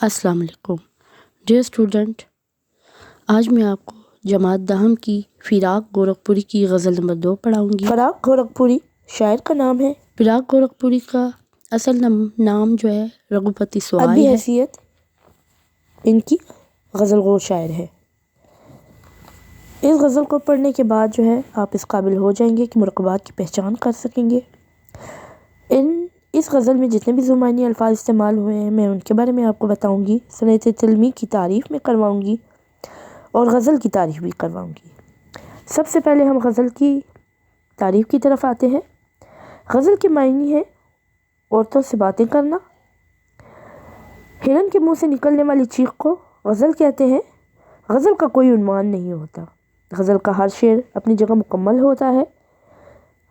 السلام علیکم dear student, آج میں آپ کو جماعت دہم کی فراق گورکھپوری کی غزل نمبر 2 پڑھاؤں گی۔ فراق گورکھپوری شاعر کا نام ہے۔ فراق گورکھپوری کا اصل نام جو ہے رگھوپتی سوائی ادبی ہے۔ حیثیت ان کی غزل گو شاعر ہے۔ اس غزل کو پڑھنے کے بعد جو ہے آپ اس قابل ہو جائیں گے کہ مرکبات کی پہچان کر سکیں گے۔ اس غزل میں جتنے بھی زمانی الفاظ استعمال ہوئے ہیں میں ان کے بارے میں آپ کو بتاؤں گی، صنعت تلمی کی تعریف میں کرواؤں گی اور غزل کی تعریف بھی کرواؤں گی۔ سب سے پہلے ہم غزل کی تعریف کی طرف آتے ہیں۔ غزل کے معنی ہے عورتوں سے باتیں کرنا۔ ہرن کے منہ سے نکلنے والی چیخ کو غزل کہتے ہیں۔ غزل کا کوئی عنوان نہیں ہوتا، غزل کا ہر شعر اپنی جگہ مکمل ہوتا ہے۔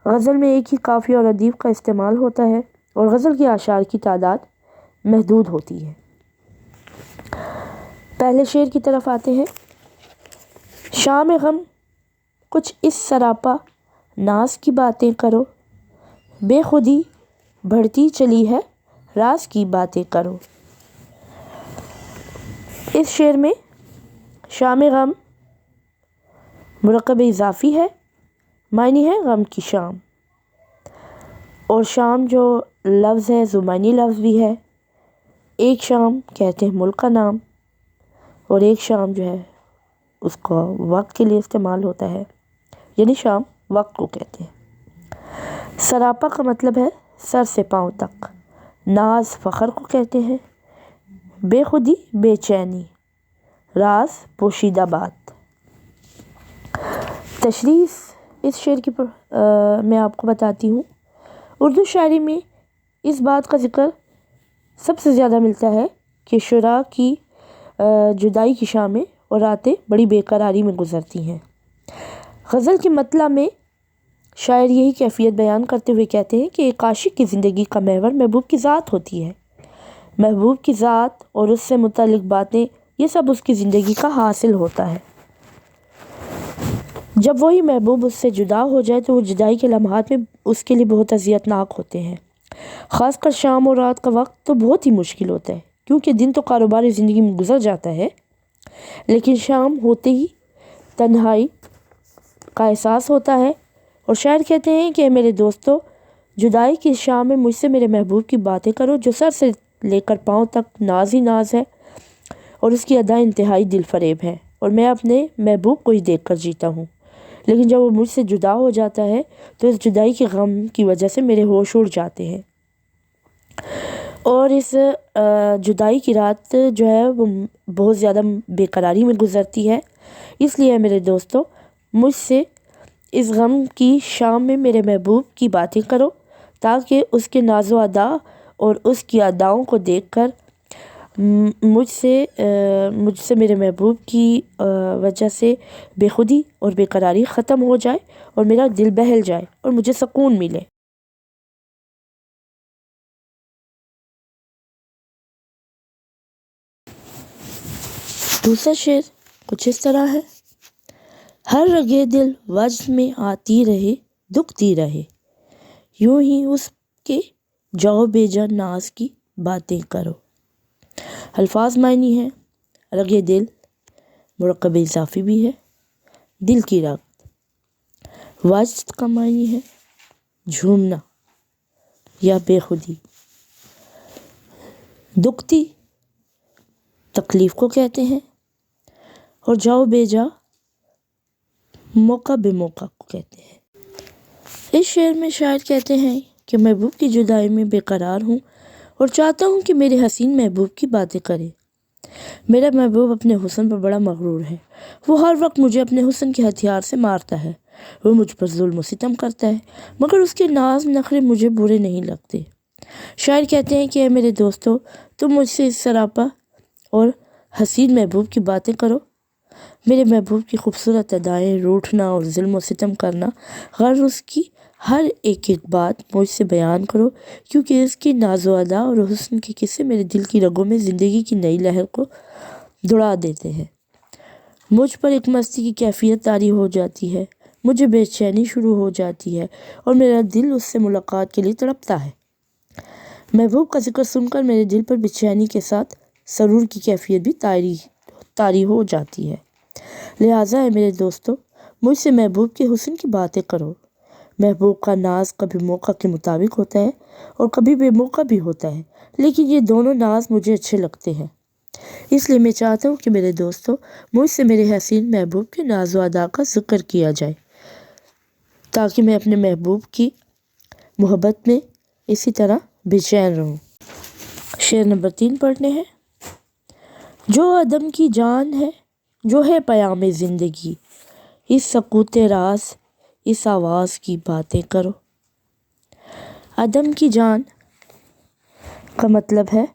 غزل میں ایک ہی قافیہ اور ردیف کا استعمال ہوتا ہے اور غزل کی اشعار کی تعداد محدود ہوتی ہے۔ پہلے شعر کی طرف آتے ہیں۔ شام غم کچھ اس سراپا ناز کی باتیں کرو، بے خودی بڑھتی چلی ہے راز کی باتیں کرو۔ اس شعر میں شام غم مرکب اضافی ہے، معنی ہے غم کی شام، اور شام جو لفظ ہے زمانی لفظ بھی ہے۔ ایک شام کہتے ہیں ملک کا نام، اور ایک شام جو ہے اس کو وقت کے لیے استعمال ہوتا ہے، یعنی شام وقت کو کہتے ہیں۔ سراپا کا مطلب ہے سر سے پاؤں تک، ناز فخر کو کہتے ہیں، بے خودی بے چینی، راز پوشیدہ بات۔ تشریح اس شعر کی میں آپ کو بتاتی ہوں۔ اردو شاعری میں اس بات کا ذکر سب سے زیادہ ملتا ہے کہ شعراء کی جدائی کی شامیں اور راتیں بڑی بے قراری میں گزرتی ہیں۔ غزل کے مطلع میں شاعر یہی کیفیت بیان کرتے ہوئے کہتے ہیں کہ ایک عاشق کی زندگی کا محور محبوب کی ذات ہوتی ہے۔ محبوب کی ذات اور اس سے متعلق باتیں، یہ سب اس کی زندگی کا حاصل ہوتا ہے۔ جب وہی محبوب اس سے جدا ہو جائے تو وہ جدائی کے لمحات میں اس کے لیے بہت اذیت ناک ہوتے ہیں۔ خاص کر شام اور رات کا وقت تو بہت ہی مشکل ہوتا ہے، کیونکہ دن تو کاروباری زندگی میں گزر جاتا ہے، لیکن شام ہوتے ہی تنہائی کا احساس ہوتا ہے۔ اور شاعر کہتے ہیں کہ میرے دوستو، جدائی کی شام میں مجھ سے میرے محبوب کی باتیں کرو جو سر سے لے کر پاؤں تک ناز ہی ناز ہے، اور اس کی ادا انتہائی دل فریب ہے، اور میں اپنے محبوب کو ہی دیکھ کر جیتا ہوں، لیکن جب وہ مجھ سے جدا ہو جاتا ہے تو اس جدائی کے غم کی وجہ سے میرے ہوش اڑ جاتے ہیں، اور اس جدائی کی رات جو ہے وہ بہت زیادہ بے قراری میں گزرتی ہے۔ اس لیے میرے دوستو، مجھ سے اس غم کی شام میں میرے محبوب کی باتیں کرو، تاکہ اس کے ناز و ادا اور اس کی اداؤں کو دیکھ کر مجھ سے میرے محبوب کی وجہ سے بے خودی اور بے قراری ختم ہو جائے اور میرا دل بہل جائے اور مجھے سکون ملے۔ دوسرا شعر کچھ اس طرح ہے۔ ہر رگے دل وجد میں آتی رہے دکھتی رہے، یوں ہی اس کے جاؤ بے جا ناز کی باتیں کرو۔ الفاظ معنی ہے رگے دل مرکب اضافی بھی ہے، دل کی رگ۔ وجد کا معنی ہے جھومنا یا بے خودی۔ دکھتی تکلیف کو کہتے ہیں، اور جاؤ بے جا موقع بے موقع کو کہتے ہیں۔ اس شعر میں شاعر کہتے ہیں کہ محبوب کی جدائی میں بے قرار ہوں اور چاہتا ہوں کہ میرے حسین محبوب کی باتیں کرے۔ میرا محبوب اپنے حسن پر بڑا مغرور ہے، وہ ہر وقت مجھے اپنے حسن کے ہتھیار سے مارتا ہے، وہ مجھ پر ظلم و ستم کرتا ہے، مگر اس کے ناز نخرے مجھے برے نہیں لگتے۔ شاعر کہتے ہیں کہ اے میرے دوستو، تم مجھ سے اس سراپا اور حسین محبوب کی باتیں کرو۔ میرے محبوب کی خوبصورت ادائیں، روٹھنا اور ظلم و ستم کرنا، غرض اس کی ہر ایک بات مجھ سے بیان کرو، کیونکہ اس کی ناز و ادا اور حسن کے قصے میرے دل کی رگوں میں زندگی کی نئی لہر کو دوڑا دیتے ہیں۔ مجھ پر ایک مستی کی کیفیت طاری ہو جاتی ہے، مجھے بے چینی شروع ہو جاتی ہے اور میرا دل اس سے ملاقات کے لیے تڑپتا ہے۔ محبوب کا ذکر سن کر میرے دل پر بے چینی کے ساتھ سرور کی کیفیت بھی طاری ہو جاتی ہے۔ لہٰذا اے میرے دوستو، مجھ سے محبوب کے حسن کی باتیں کرو۔ محبوب کا ناز کبھی موقع کے مطابق ہوتا ہے اور کبھی بے موقع بھی ہوتا ہے، لیکن یہ دونوں ناز مجھے اچھے لگتے ہیں۔ اس لیے میں چاہتا ہوں کہ میرے دوستو، مجھ سے میرے حسین محبوب کے ناز و ادا کا ذکر کیا جائے، تاکہ میں اپنے محبوب کی محبت میں اسی طرح بے چین رہوں۔ شعر نمبر 3 پڑھنے ہیں۔ جو عدم کی جان ہے، جو ہے پیام زندگی، اس سکوت راز، اس آواز کی باتیں کرو۔ عدم کی جان کا مطلب ہے،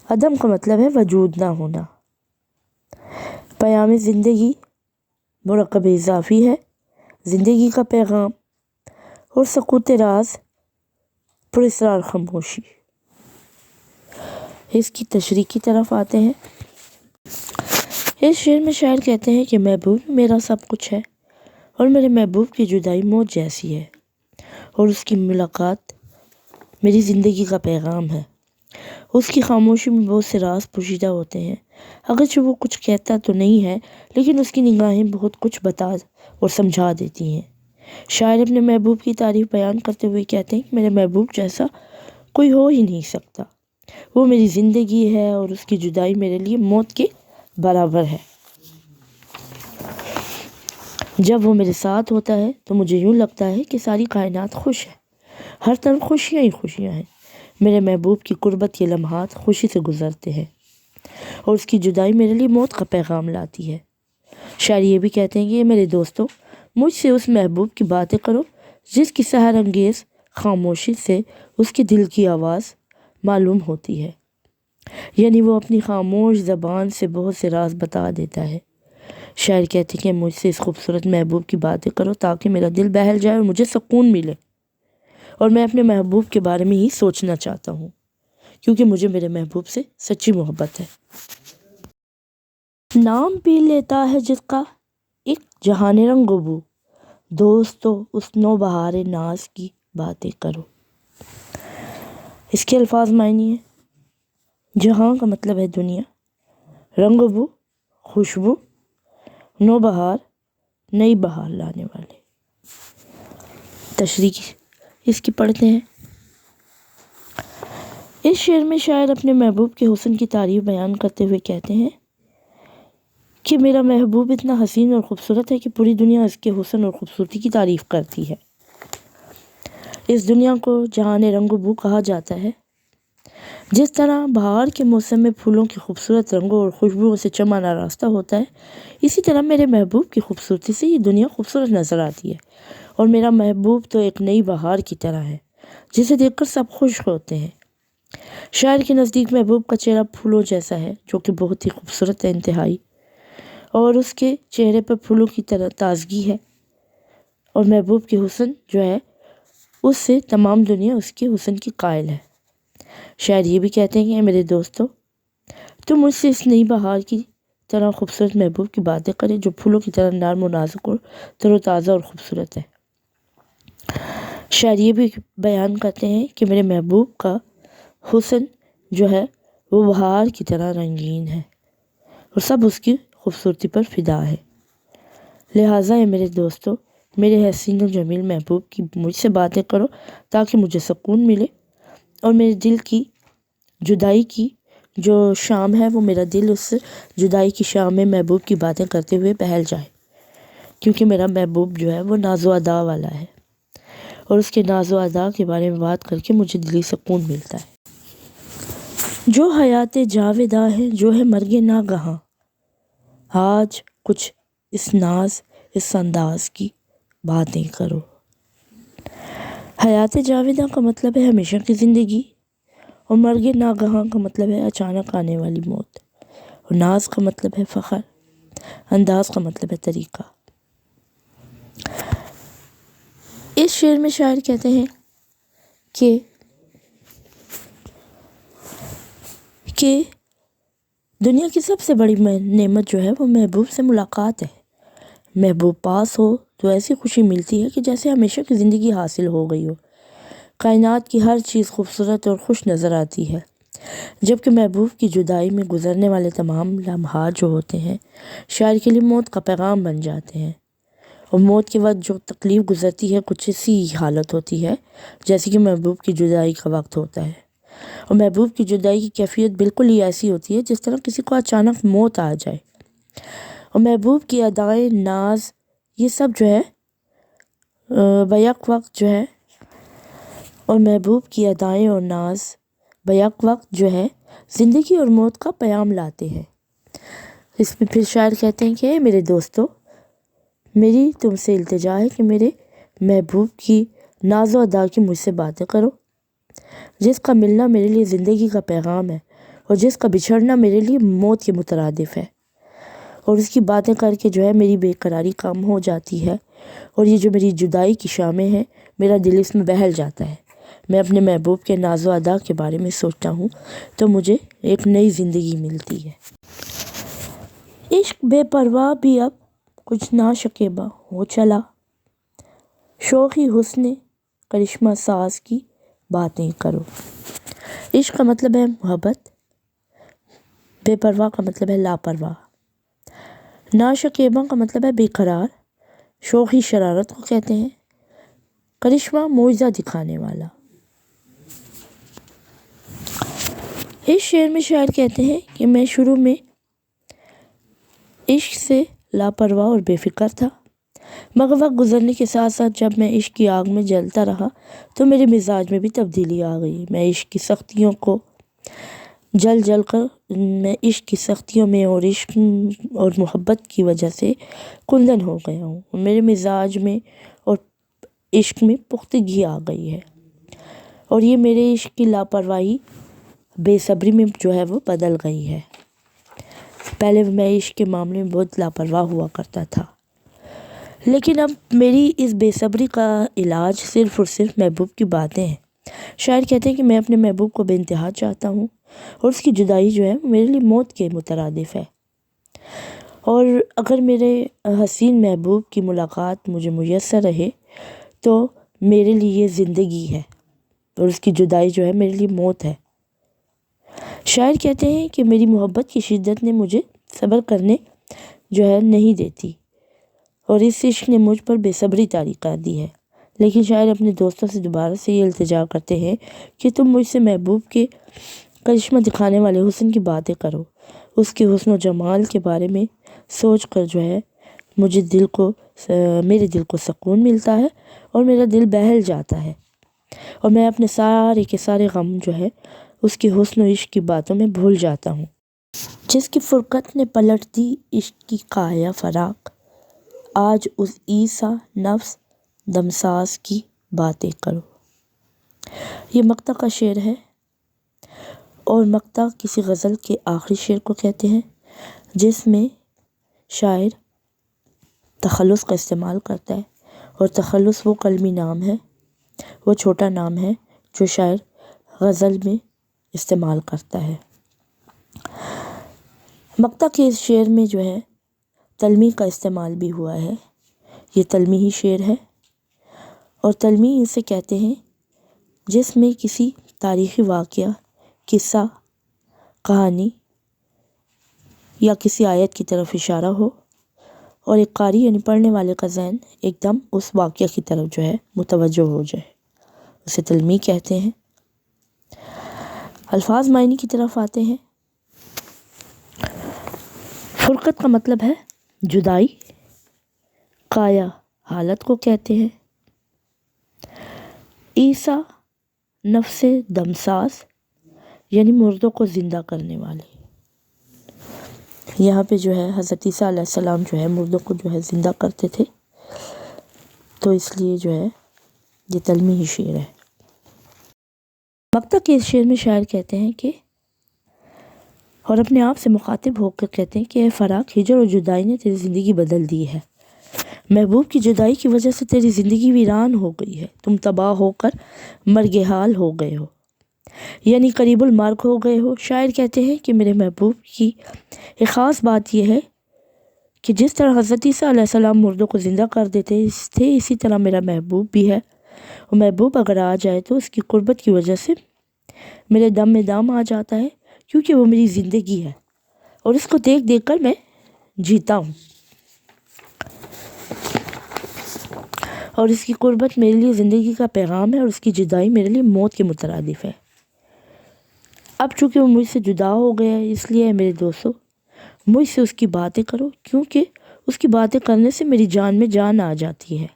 عدم کا مطلب ہے وجود نہ ہونا۔ پیام زندگی مرکب اضافی ہے، زندگی کا پیغام، اور سکوت راز پراسرار خاموشی۔ اس کی تشریح کی طرف آتے ہیں۔ اس شعر میں شاعر کہتے ہیں کہ محبوب میرا سب کچھ ہے، اور میرے محبوب کی جدائی موت جیسی ہے، اور اس کی ملاقات میری زندگی کا پیغام ہے۔ اس کی خاموشی میں بہت سے راز پوشیدہ ہوتے ہیں، اگرچہ وہ کچھ کہتا تو نہیں ہے، لیکن اس کی نگاہیں بہت کچھ بتا اور سمجھا دیتی ہیں۔ شاعر اپنے محبوب کی تعریف بیان کرتے ہوئے کہتے ہیں کہ میرے محبوب جیسا کوئی ہو ہی نہیں سکتا، وہ میری زندگی ہے، اور اس کی جدائی میرے لیے موت کے برابر ہے۔ جب وہ میرے ساتھ ہوتا ہے تو مجھے یوں لگتا ہے کہ ساری کائنات خوش ہے، ہر طرف خوشیاں ہی خوشیاں ہیں۔ میرے محبوب کی قربت یہ لمحات خوشی سے گزرتے ہیں، اور اس کی جدائی میرے لیے موت کا پیغام لاتی ہے۔ شاعر یہ بھی کہتے ہیں کہ میرے دوستو، مجھ سے اس محبوب کی باتیں کرو جس کی سحر انگیز خاموشی سے اس کے دل کی آواز معلوم ہوتی ہے، یعنی وہ اپنی خاموش زبان سے بہت سے راز بتا دیتا ہے۔ شاعر کہتے ہیں کہ مجھ سے اس خوبصورت محبوب کی باتیں کرو تاکہ میرا دل بہل جائے اور مجھے سکون ملے، اور میں اپنے محبوب کے بارے میں ہی سوچنا چاہتا ہوں، کیونکہ مجھے میرے محبوب سے سچی محبت ہے۔ نام پی لیتا ہے جس کا ایک جہان رنگ و بو، دوستو اس نو بہار ناز کی باتیں کرو۔ اس کے الفاظ معنی ہیں۔ جہاں کا مطلب ہے دنیا، رنگ و بو خوشبو، نو بہار نئی بہار لانے والے۔ تشریح اس کی پڑھتے ہیں۔ اس شعر میں شاعر اپنے محبوب کے حسن کی تعریف بیان کرتے ہوئے کہتے ہیں کہ میرا محبوب اتنا حسین اور خوبصورت ہے کہ پوری دنیا اس کے حسن اور خوبصورتی کی تعریف کرتی ہے۔ اس دنیا کو جہان رنگ و بو کہا جاتا ہے۔ جس طرح بہار کے موسم میں پھولوں کی خوبصورت رنگوں اور خوشبوؤں سے چمن آراستہ ہوتا ہے، اسی طرح میرے محبوب کی خوبصورتی سے یہ دنیا خوبصورت نظر آتی ہے، اور میرا محبوب تو ایک نئی بہار کی طرح ہے جسے دیکھ کر سب خوش ہوتے ہیں۔ شاعر کے نزدیک محبوب کا چہرہ پھولوں جیسا ہے، جو کہ بہت ہی خوبصورت ہے انتہائی، اور اس کے چہرے پر پھولوں کی طرح تازگی ہے، اور محبوب کے حسن جو ہے اس سے تمام دنیا اس کے حسن کی قائل ہے۔ شاعر یہ بھی کہتے ہیں کہ میرے دوستو، تم مجھ سے اس نئی بہار کی طرح خوبصورت محبوب کی باتیں کریں جو پھولوں کی طرح نرم و نازک اور تر و تازہ اور خوبصورت ہے۔ شاعر یہ بھی بیان کرتے ہیں کہ میرے محبوب کا حسن جو ہے وہ بہار کی طرح رنگین ہے، اور سب اس کی خوبصورتی پر فدا ہے۔ لہٰذا اے میرے دوستو، میرے حسین و جمیل محبوب کی مجھ سے باتیں کرو تاکہ مجھے سکون ملے، اور میرے دل کی جدائی کی جو شام ہے وہ میرا دل اس جدائی کی شام میں محبوب کی باتیں کرتے ہوئے بہل جائے، کیونکہ میرا محبوب جو ہے وہ ناز و ادا والا ہے، اور اس کے ناز و ادا کے بارے میں بات کر کے مجھے دلی سکون ملتا ہے۔ جو حیات جاویداں ہے، جو ہے مرگ ناگہاں، آج کچھ اس ناز اس انداز کی باتیں کرو۔ حیات جاویداں کا مطلب ہے ہمیشہ کی زندگی، اور مرگ ناگہاں کا مطلب ہے اچانک آنے والی موت، اور ناز کا مطلب ہے فخر، انداز کا مطلب ہے طریقہ۔ اس شعر میں شاعر کہتے ہیں کہ دنیا کی سب سے بڑی نعمت جو ہے وہ محبوب سے ملاقات ہے۔ محبوب پاس ہو تو ایسی خوشی ملتی ہے کہ جیسے ہمیشہ کی زندگی حاصل ہو گئی ہو۔ کائنات کی ہر چیز خوبصورت اور خوش نظر آتی ہے، جبکہ محبوب کی جدائی میں گزرنے والے تمام لمحات جو ہوتے ہیں شاعر کے لیے موت کا پیغام بن جاتے ہیں، اور موت کے وقت جو تکلیف گزرتی ہے کچھ اسی حالت ہوتی ہے جیسے کہ محبوب کی جدائی کا وقت ہوتا ہے، اور محبوب کی جدائی کی کیفیت بالکل ہی ایسی ہوتی ہے جس طرح کسی کو اچانک موت آ جائے، اور محبوب کی ادائیں، ناز، یہ سب جو ہے بیک وقت جو ہے، اور محبوب کی ادائیں اور ناز بیک وقت جو ہے زندگی اور موت کا پیام لاتے ہیں۔ اس میں پھر شاعر کہتے ہیں کہ میرے دوستو، میری تم سے التجا ہے کہ میرے محبوب کی ناز و ادا کی مجھ سے باتیں کرو، جس کا ملنا میرے لیے زندگی کا پیغام ہے اور جس کا بچھڑنا میرے لیے موت کے مترادف ہے، اور اس کی باتیں کر کے جو ہے میری بے قراری کم ہو جاتی ہے، اور یہ جو میری جدائی کی شامیں ہیں میرا دل اس میں بہل جاتا ہے۔ میں اپنے محبوب کے ناز و ادا کے بارے میں سوچتا ہوں تو مجھے ایک نئی زندگی ملتی ہے۔ عشق بے پرواہ بھی اب کچھ ناشکیبہ ہو چلا، شوخی حسن کرشمہ ساز کی باتیں کرو۔ عشق کا مطلب ہے محبت، بے پرواہ کا مطلب ہے لاپرواہ، ناشکیبہ کا مطلب ہے بے قرار، شوخی شرارت کو کہتے ہیں، کرشمہ معجزہ دکھانے والا۔ اس شعر میں شاعر کہتے ہیں کہ میں شروع میں عشق سے لاپرواہ اور بے فکر تھا، مگر وقت گزرنے کے ساتھ ساتھ جب میں عشق کی آگ میں جلتا رہا تو میرے مزاج میں بھی تبدیلی آ گئی۔ میں عشق کی سختیوں کو جل کر میں عشق کی سختیوں میں اور عشق اور محبت کی وجہ سے کندن ہو گیا ہوں، اور میرے مزاج میں اور عشق میں پختگی آ گئی ہے، اور یہ میرے عشق کی لاپرواہی بے صبری میں جو ہے وہ بدل گئی ہے۔ پہلے میں عشق کے معاملے میں بہت لاپرواہ ہوا کرتا تھا، لیکن اب میری اس بے صبری کا علاج صرف اور صرف محبوب کی باتیں ہیں۔ شاعر کہتے ہیں کہ میں اپنے محبوب کو بے انتہا چاہتا ہوں، اور اس کی جدائی جو ہے میرے لیے موت کے مترادف ہے، اور اگر میرے حسین محبوب کی ملاقات مجھے میسر رہے تو میرے لیے یہ زندگی ہے، اور اس کی جدائی جو ہے میرے لیے موت ہے۔ شاعر کہتے ہیں کہ میری محبت کی شدت نے مجھے صبر کرنے جو ہے نہیں دیتی، اور اس عشق نے مجھ پر بے صبری طاری کر دی ہے، لیکن شاعر اپنے دوستوں سے دوبارہ سے یہ التجا کرتے ہیں کہ تم مجھ سے محبوب کے کرشمہ دکھانے والے حسن کی باتیں کرو، اس کے حسن و جمال کے بارے میں سوچ کر جو ہے میرے دل کو سکون ملتا ہے اور میرا دل بہل جاتا ہے، اور میں اپنے سارے کے سارے غم جو ہے اس کے حسن و عشق کی باتوں میں بھول جاتا ہوں۔ جس کی فرقت نے پلٹ دی عشق کی کایا فراق، آج اس عیسیٰ نفس دمساز کی باتیں کرو۔ یہ مقطع کا شعر ہے، اور مقطع کسی غزل کے آخری شعر کو کہتے ہیں جس میں شاعر تخلص کا استعمال کرتا ہے، اور تخلص وہ قلمی نام ہے، وہ چھوٹا نام ہے جو شاعر غزل میں استعمال کرتا ہے۔ مقطع کے اس شعر میں جو ہے تلمیح کا استعمال بھی ہوا ہے، یہ تلمیحی شعر ہے، اور تلمیح اسے کہتے ہیں جس میں کسی تاریخی واقعہ، قصہ، کہانی یا کسی آیت کی طرف اشارہ ہو، اور ایک قاری یعنی پڑھنے والے کا ذہن ایک دم اس واقعہ کی طرف جو ہے متوجہ ہو جائے، اسے تلمیح کہتے ہیں۔ الفاظ معنی کی طرف آتے ہیں۔ فرقت کا مطلب ہے جدائی، کایا حالت کو کہتے ہیں، عیسیٰ نفس دمساز یعنی مردوں کو زندہ کرنے والے۔ یہاں پہ جو ہے حضرت عیسیٰ علیہ السلام جو ہے مردوں کو جو ہے زندہ کرتے تھے، تو اس لیے جو ہے یہ تلمیحی شعر ہے۔ مقطع کے اس شعر میں شاعر کہتے ہیں کہ اور اپنے آپ سے مخاطب ہو کر کہتے ہیں کہ اے فراق، ہجر اور جدائی نے تیری زندگی بدل دی ہے، محبوب کی جدائی کی وجہ سے تیری زندگی ویران ہو گئی ہے، تم تباہ ہو کر مرگ حال ہو گئے ہو، یعنی قریب المرگ ہو گئے ہو۔ شاعر کہتے ہیں کہ میرے محبوب کی ایک خاص بات یہ ہے کہ جس طرح حضرت عیسیٰ علیہ السلام مردوں کو زندہ کر دیتے تھے، اسی طرح میرا محبوب بھی ہے، اور محبوب اگر آ جائے تو اس کی قربت کی وجہ سے میرے دم میں دم آ جاتا ہے کیونکہ وہ میری زندگی ہے اور اس کو دیکھ دیکھ کر میں جیتا ہوں، اور اس کی قربت میرے لیے زندگی کا پیغام ہے اور اس کی جدائی میرے لیے موت کے مترادف ہے۔ اب چونکہ وہ مجھ سے جدا ہو گیا ہے، اس لیے میرے دوستو مجھ سے اس کی باتیں کرو، کیونکہ اس کی باتیں کرنے سے میری جان میں جان آ جاتی ہے،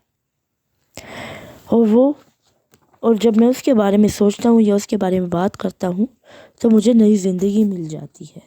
اور جب میں اس کے بارے میں سوچتا ہوں یا اس کے بارے میں بات کرتا ہوں تو مجھے نئی زندگی مل جاتی ہے۔